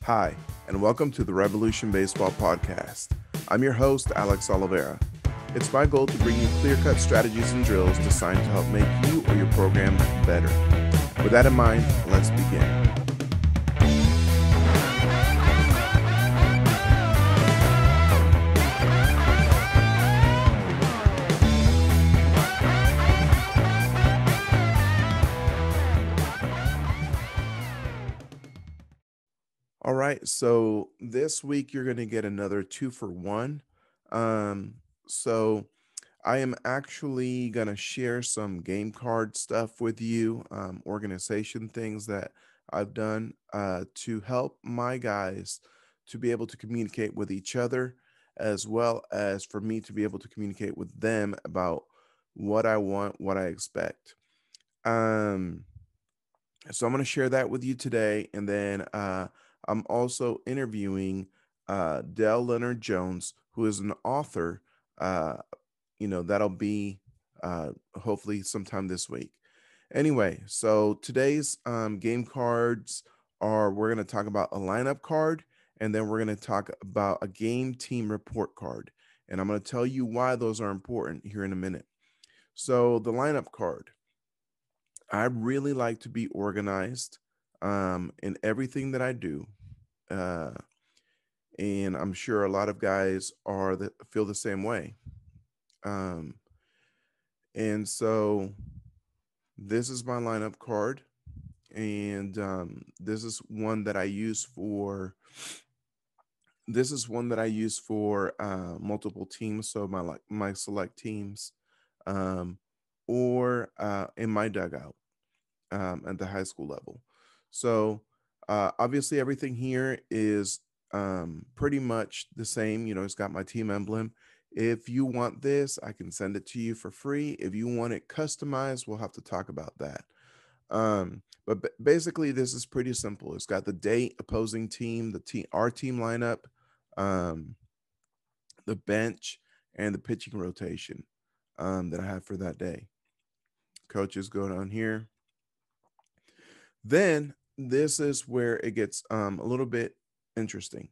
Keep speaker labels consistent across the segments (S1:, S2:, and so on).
S1: Hi, and welcome to the Revolution Baseball Podcast. I'm your host, Alex Oliveira. It's my goal to bring you clear-cut strategies and drills designed to help make you or your program better. With that in mind, let's begin. All right, so this week you're going to get another 2-for-1. So I am actually going to share some game card stuff with you, organization things that I've done to help my guys to be able to communicate with each other, as well as for me to be able to communicate with them about what I want, what I expect. Um, so I'm going to share that with you today. And then I'm also interviewing Dell Leonard Jones, who is an author. Uh, that'll be hopefully sometime this week. Anyway, so today's game cards are we're going to talk about a lineup card, and then we're going to talk about a game team report card. And I'm going to tell you why those are important here in a minute. So, the lineup card. I really like to be organized in everything that I do. Uh, and I'm sure a lot of guys feel the same way. Um, and so this is my lineup card, and this is one that I use for. This is one that I use for multiple teams, so my select teams, um, or in my dugout at the high school level. So obviously, everything here is pretty much the same. It's got my team emblem. If you want this, I can send it to you for free. If you want it customized, we'll have to talk about that. But basically, this is pretty simple. It's got the date, opposing team, our team lineup, um, the bench, and the pitching rotation that I have for that day. Coaches go down here. Then this is where it gets a little bit interesting.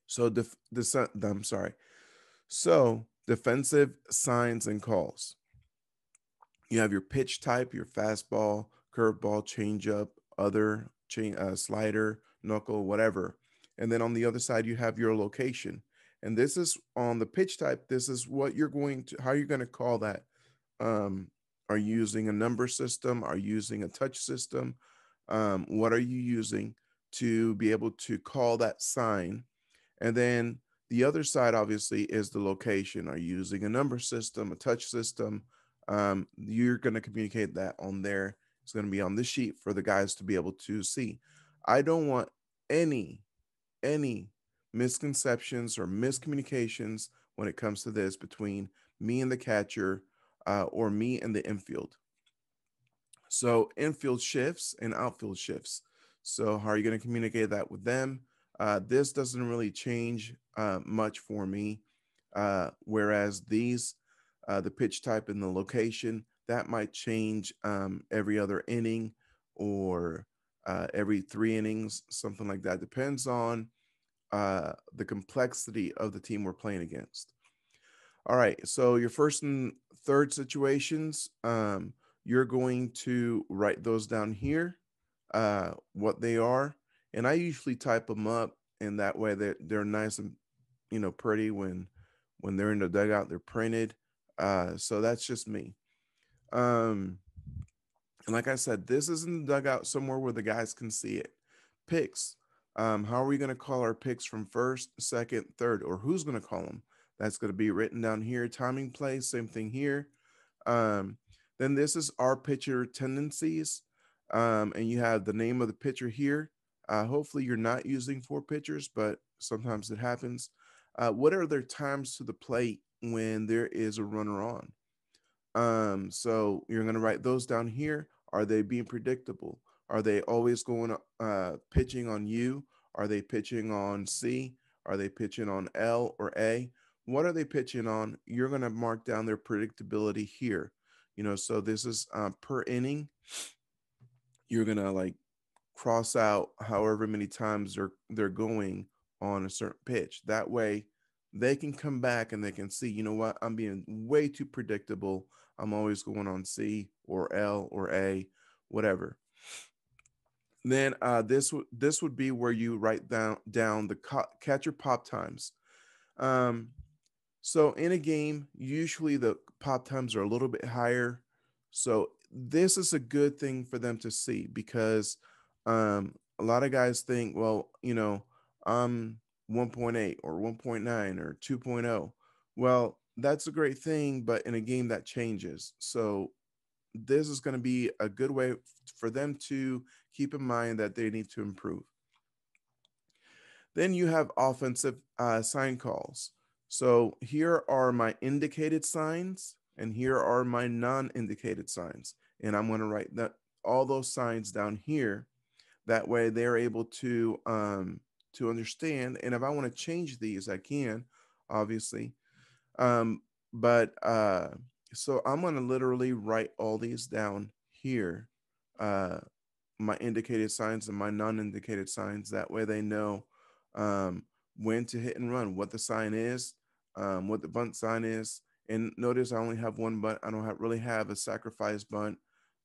S1: So I'm sorry. So defensive signs and calls. You have your pitch type, your fastball, curveball, changeup, slider, knuckle, whatever. And then on the other side, you have your location. And this is on the pitch type. This is what how you're going to call that. Are you using a number system? Are you using a touch system? What are you using to be able to call that sign? And then the other side, obviously, is the location. Are you using a number system, a touch system? You're going to communicate that on there. It's going to be on this sheet for the guys to be able to see. I don't want any misconceptions or miscommunications when it comes to this between me and the catcher or me and the infield. So infield shifts and outfield shifts. So how are you going to communicate that with them? This doesn't really change much for me. Whereas the pitch type and the location, that might change every other inning or every 3 innings, something like that. Depends on the complexity of the team we're playing against. All right. So your first and third situations, you're going to write those down here, what they are. And I usually type them up, and that way they're nice and pretty when they're in the dugout. They're printed. So that's just me. Um, and like I said, this is in the dugout somewhere where the guys can see it. Picks. How are we going to call our picks from first, second, third, or who's going to call them? That's going to be written down here. Timing plays, same thing here. Um, then this is our pitcher tendencies. And you have the name of the pitcher here. Hopefully you're not using 4 pitchers, but sometimes it happens. What are their times to the plate when there is a runner on? So you're going to write those down here. Are they being predictable? Are they always going pitching on U? Are they pitching on C? Are they pitching on L or A? What are they pitching on? You're going to mark down their predictability here. So this is per inning. You're going to cross out however many times they're going on a certain pitch. That way they can come back and they can see, you know what, I'm being way too predictable. I'm always going on C or L or A, whatever. Then this would be where you write down the catcher pop times. Um, so in a game, usually the pop times are a little bit higher. So this is a good thing for them to see because a lot of guys think, well, I'm 1.8 or 1.9 or 2.0. Well, that's a great thing, but in a game that changes. So this is going to be a good way for them to keep in mind that they need to improve. Then you have offensive sign calls. So here are my indicated signs, and here are my non-indicated signs. And I'm going to write that all those signs down here. That way, they're able to understand. And if I want to change these, I can, obviously. But so I'm going to literally write all these down here. Uh, my indicated signs and my non-indicated signs. That way they know um, when to hit and run, what the sign is, what the bunt sign is. And notice I only have one bunt. I don't really have a sacrifice bunt,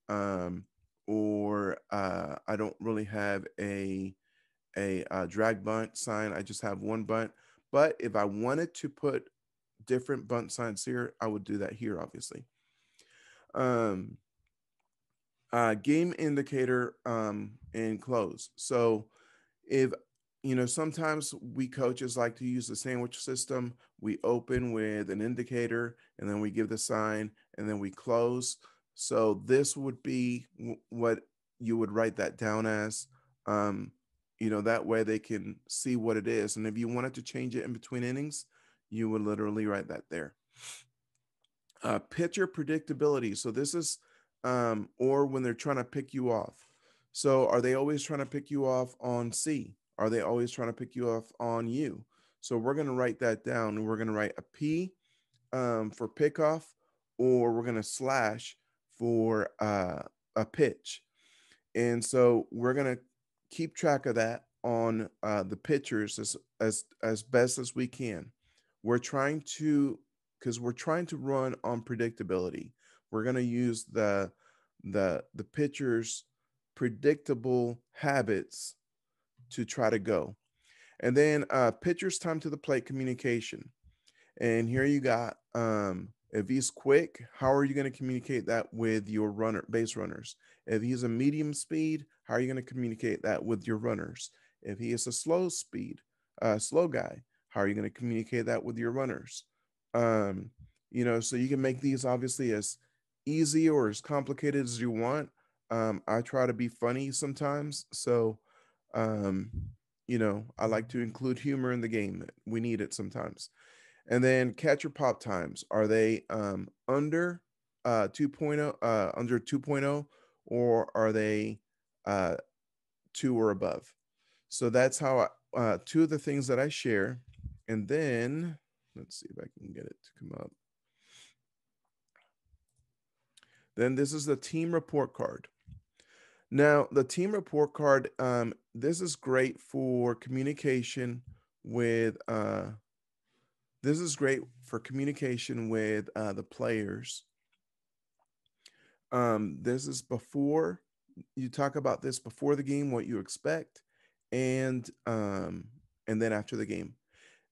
S1: um, or I don't really have a drag bunt sign. I just have one bunt. But if I wanted to put different bunt signs here, I would do that here, obviously. Um, Game indicator and close. So if sometimes we coaches like to use the sandwich system. We open with an indicator and then we give the sign and then we close. So this would be what you would write that down as. Um, that way they can see what it is. And if you wanted to change it in between innings, you would literally write that there. Pitcher predictability. So this is, or when they're trying to pick you off. So are they always trying to pick you off on C? Are they always trying to pick you off on U? So we're going to write that down and we're going to write a P for pickoff, or we're going to slash for a pitch. And so we're going to keep track of that on the pitchers as best as we can. We're trying to because we're trying to run on predictability. We're going to use the pitchers' predictable habits to try to go. And then pitchers' time to the plate communication. And here you got if he's quick, how are you going to communicate that with your base runners? If he's a medium speed, how are you going to communicate that with your runners? If he is a slow guy, how are you going to communicate that with your runners? Um, so you can make these obviously as easy or as complicated as you want. I try to be funny sometimes, so um, I like to include humor in the game. We need it sometimes. And then catcher pop times. Are they under 2.0 under 2.0, or are they uh 2 or above? So that's how two of the things that I share. And then let's see if I can get it to come up. Then this is the team report card. Now, the team report card, this is great for communication with this is great for communication with the players. This is before you talk about this before the game, what you expect, and then after the game.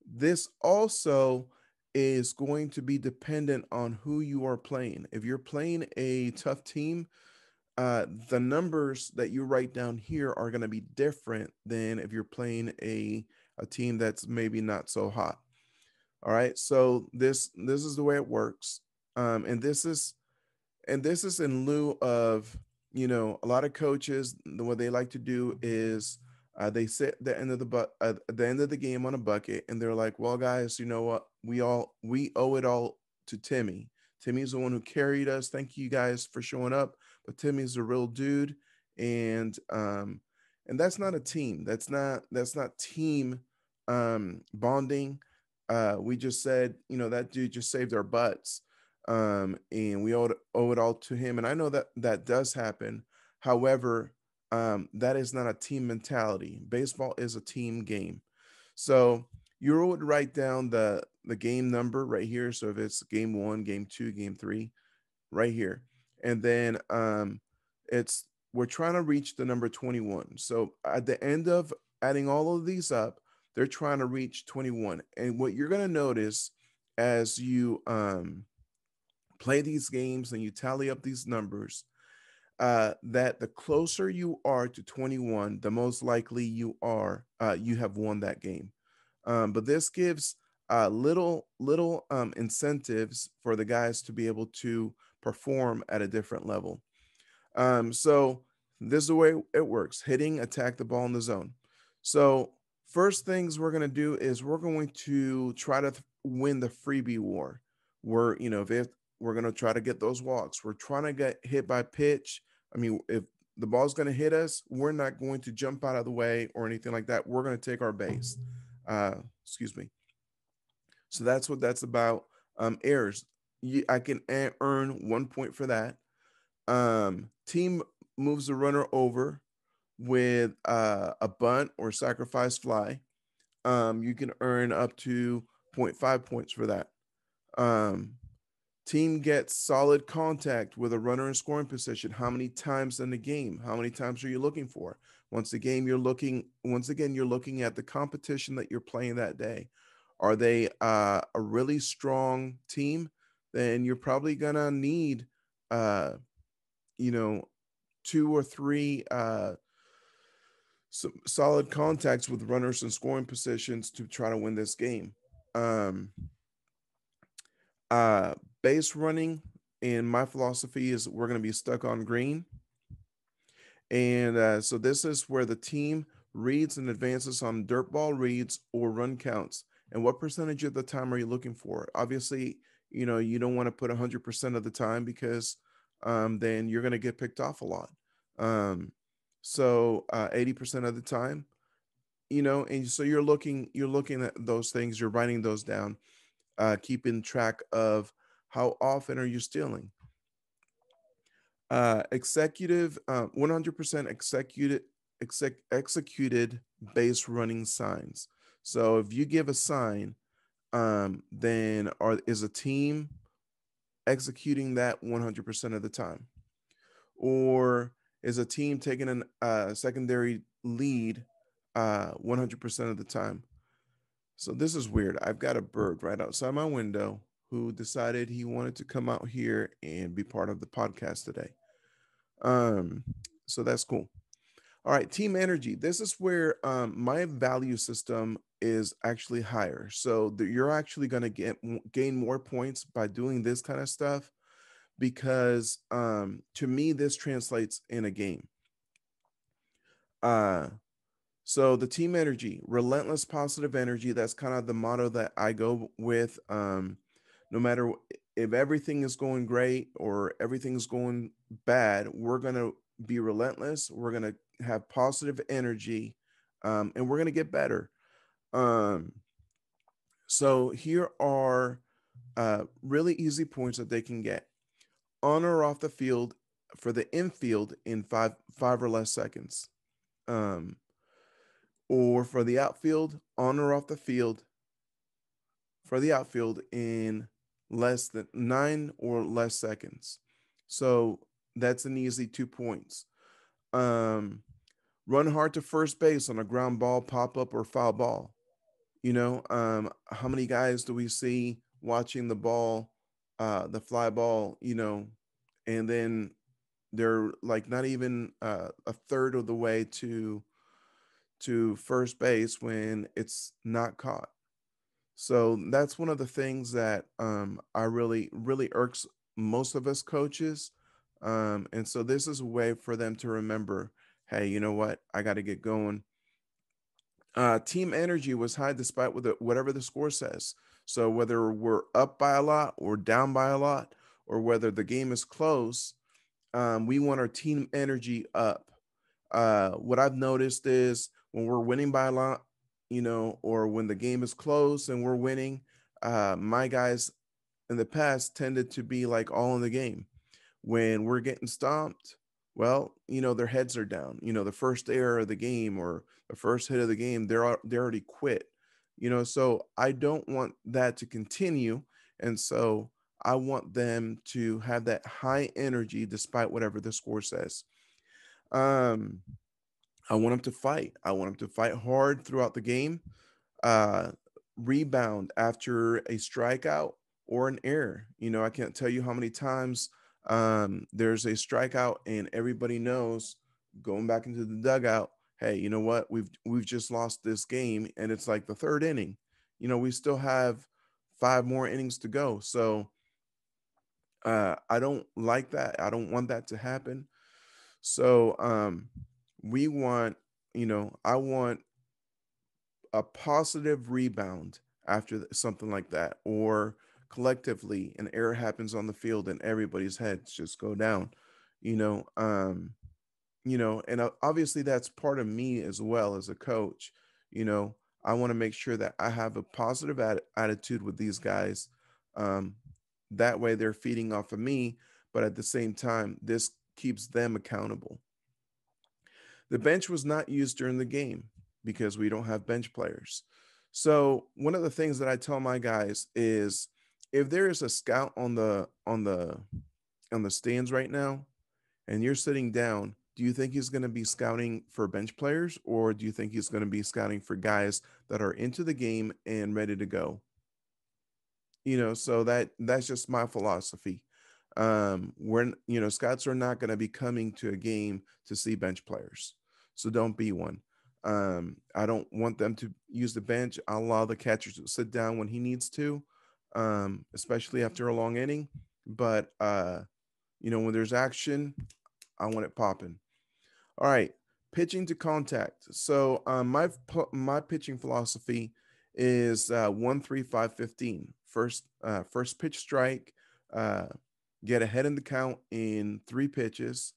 S1: This also is going to be dependent on who you are playing. If you're playing a tough team, the numbers that you write down here are going to be different than if you're playing a team that's maybe not so hot. All right, so this is the way it works, and this is in lieu of a lot of coaches. What they like to do is they sit the end of the end of the game on a bucket, and they're like, "Well, guys, you know what? We owe it all to Timmy. Timmy's the one who carried us. Thank you guys for showing up, but Timmy's a real dude, and that's not a team. That's not team bonding. We just said, that dude just saved our butts, and we owe it all to him. And I know that that does happen. However, that is not a team mentality. Baseball is a team game. So you would write down the game number right here. So if it's game one, game two, game three, right here, and then it's we're trying to reach the number 21. So at the end of adding all of these up, they're trying to reach 21. And what you're gonna notice as you play these games and you tally up these numbers, that the closer you are to 21, the most likely you have won that game. But this gives little incentives for the guys to be able to perform at a different level. So this is the way it works: hitting, attack the ball in the zone. So first things we're gonna do is we're going to try to win the freebie war. If we're gonna try to get those walks, we're trying to get hit by pitch. I mean, if the ball's gonna hit us, we're not going to jump out of the way or anything like that. We're gonna take our base. Excuse me. So that's what that's about. Errors. I can earn 1 point for that. Team moves the runner over with a bunt or sacrifice fly. You can earn up to zero point 0.5 points for that. Um, Team gets solid contact with a runner in scoring position. How many times in the game? How many times are you looking for? Once again, you're looking at the competition that you're playing that day. Are they a really strong team? Then you're probably gonna need uh, you know, two or three some solid contacts with runners in scoring positions to try to win this game. Um, uh, Base running, in my philosophy, is we're going to be stuck on green. And so this is where the team reads and advances on dirt ball reads or run counts. And what percentage of the time are you looking for? Obviously, you don't want to put 100% of the time because then you're going to get picked off a lot. Um, so 80% of the time, and so you're looking at those things, you're writing those down, keeping track of how often are you stealing. Executive 100% executed base running signs. So if you give a sign, then is a team executing that 100% of the time, or is a team taking a secondary lead 100% of the time? So this is weird. I've got a bird right outside my window who decided he wanted to come out here and be part of the podcast today. Um, so that's cool. All right, team energy. This is where my value system is actually higher. So you're actually going to gain more points by doing this kind of stuff because to me this translates in a game. Uh, so the team energy, relentless positive energy. That's kind of the motto that I go with. No matter if everything is going great or everything's going bad, we're gonna be relentless. We're gonna have positive energy, and we're gonna get better. Um, so here are really easy points that they can get on or off the field for the infield in five or less seconds. Um, or for the outfield, on or off the field for the outfield in less than 9 or less seconds. So that's an easy 2 points. Um, Run hard to first base on a ground ball, pop up, or foul ball. How many guys do we see watching the ball, the fly ball, and then they're like not even a third of the way to first base when it's not caught. So that's one of the things that I really irks most of us coaches. And so this is a way for them to remember, hey, you know what? I got to get going. Team energy was high despite whatever the score says. So whether we're up by a lot or down by a lot, or whether the game is close, we want our team energy up. What I've noticed is when we're winning by a lot, or when the game is close and we're winning, my guys in the past tended to be like all in the game. When we're getting stomped, Well, their heads are down. The first error of the game or the first hit of the game, they already quit. So I don't want that to continue, and so I want them to have that high energy despite whatever the score says. Um, I want them to fight. I want them to fight hard throughout the game. Uh, Rebound after a strikeout or an error. I can't tell you how many times there's a strikeout and everybody knows going back into the dugout. Hey, you know what? We've just lost this game, and it's like the third inning. We still have five more innings to go. So I don't like that. I don't want that to happen. So we want, I want a positive rebound after something like that, or collectively an error happens on the field and everybody's heads just go down, you know. And obviously that's part of me as well as a coach. You know, I want to make sure that I have a positive attitude with these guys. Um, that way they're feeding off of me, but at the same time, this keeps them accountable. The bench was not used during the game because we don't have bench players. So one of the things that I tell my guys is if there is a scout on the stands right now and you're sitting down, do you think he's going to be scouting for bench players, or do you think he's going to be scouting for guys that are into the game and ready to go? So that's just my philosophy. When scouts are not going to be coming to a game to see bench players, so don't be one. I don't want them to use the bench. I'll allow the catcher to sit down when he needs to, especially after a long inning. But when there's action, I want it popping. All right, pitching to contact. So my pitching philosophy is 1-3-5-15. First pitch strike, uh, get ahead in the count in three pitches.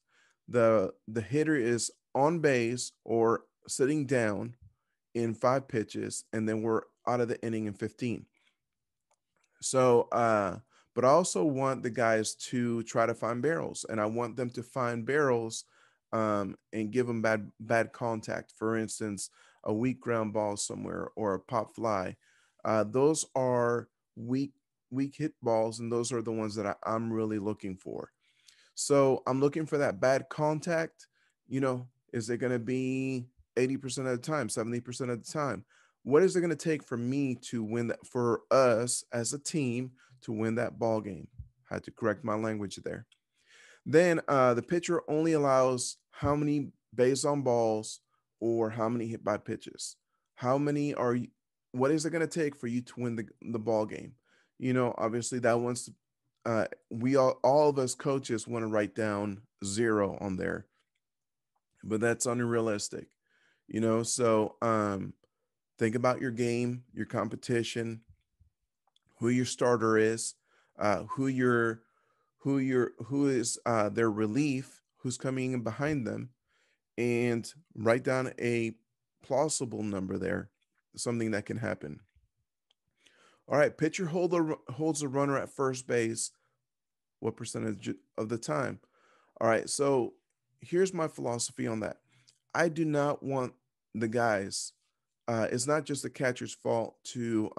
S1: The hitter is on base or sitting down in five pitches, and then we're out of the inning in 15. So, but I also want the guys to try to find barrels, and I want them to find barrels and give them bad contact. For instance, a weak ground ball somewhere or a pop fly. Those are weak hit balls, and those are the ones that I'm really looking for. So I'm looking for that bad contact. Is it going to be 80% of the time, 70% of the time? What is it going to take for me to win that, for us as a team to win that ball game? Had to correct my language there. Then the pitcher only allows how many base on balls or how many hit by pitches. How many are you? What is it going to take for you to win the ball game? Obviously that one's we all of us coaches want to write down zero on there, but that's unrealistic. So think about your game, your competition, who your starter is, who is their relief, who's coming in behind them, and write down a plausible number there, something that can happen. All right, pitcher holds a runner at first base. What percentage of the time? All right, so here's my philosophy on that. I do not want the guys. It's not just the catcher's fault to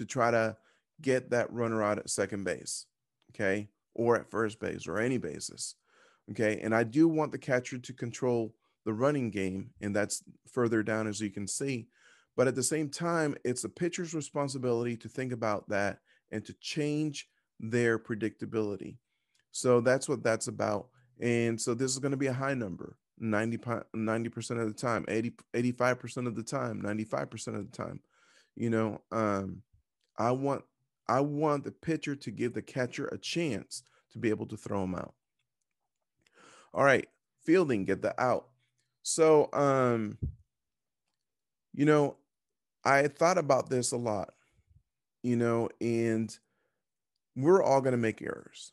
S1: try to get that runner out at second base, okay, or at first base or any bases, okay. And I do want the catcher to control the running game, and that's further down as you can see. But at the same time, it's the pitcher's responsibility to think about that and to change their predictability. So that's what that's about. And so this is going to be a high number 90% of the time, 85% of the time, 95% of the time. You know, um, I want I want the pitcher to give the catcher a chance to be able to throw him out. All right, fielding, get the out. So you know, I thought about this a lot, and we're all going to make errors.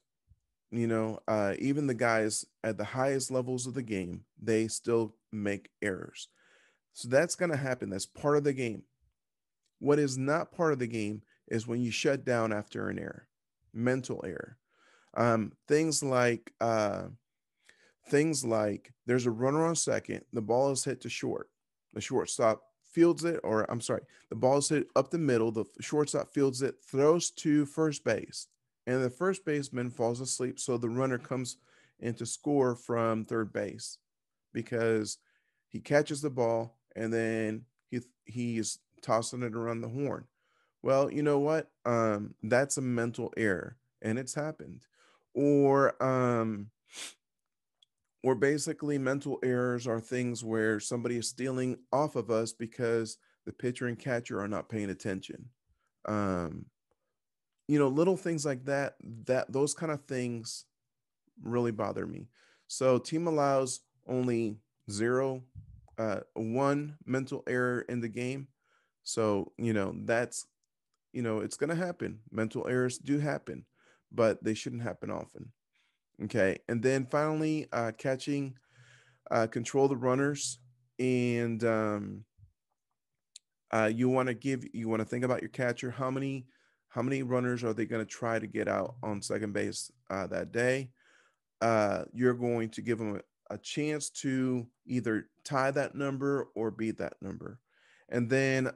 S1: Even the guys at the highest levels of the game, they still make errors. So that's going to happen. That's part of the game. What is not part of the game is when you shut down after an error, mental error. Things like things like there's a runner on second, the ball is hit to short. The shortstop fields it, or I'm sorry, the ball is hit up the middle, the shortstop fields it, throws to first base, and the first baseman falls asleep. So the runner comes in to score from third base because he catches the ball and then he's tossing it around the horn. Well, you know what? That's a mental error, and it's happened. Or or basically mental errors are things where somebody is stealing off of us because the pitcher and catcher are not paying attention. Um, little things like that, those kind of things really bother me. So team allows only one mental error in the game. So, it's going to happen. Mental errors do happen, but they shouldn't happen often. Okay. And then finally, catching, control the runners. And you want to think about your catcher. How many runners are they going to try to get out on second base that day? You're going to give them a chance to either tie that number or beat that number. And then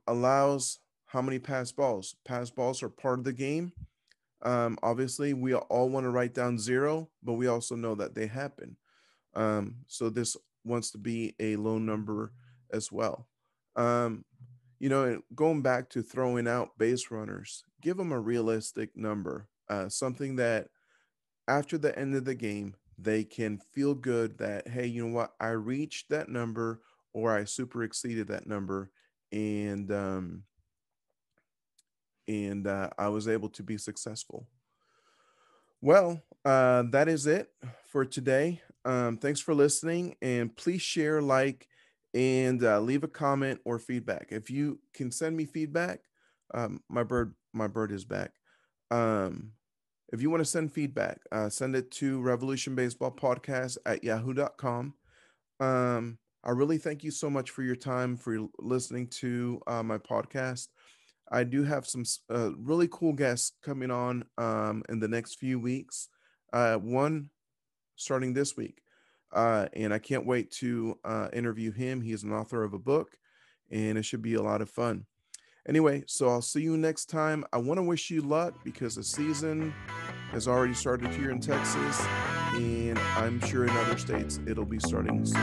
S1: allows how many pass balls. Pass balls are part of the game. Obviously, we all want to write down zero, but we also know that they happen. So this wants to be a low number as well. Um, going back to throwing out base runners, give them a realistic number, something that after the end of the game, they can feel good that, hey, you know what, I reached that number or I super exceeded that number, and I was able to be successful. Well, that is it for today. Thanks for listening, and please share, like, and leave a comment or feedback. If you can send me feedback, my bird is back. Um, if you want to send feedback, send it to revolutionbaseballpodcast@yahoo.com. I really thank you so much for your time, for listening to my podcast. I do have some really cool guests coming on in the next few weeks. One starting this week. And I can't wait to interview him. He is an author of a book, and it should be a lot of fun. Anyway, so I'll see you next time. I want to wish you luck because the season has already started here in Texas, and I'm sure in other states it'll be starting soon.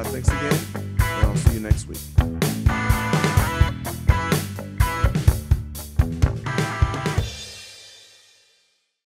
S1: Thanks again, and I'll see you next week.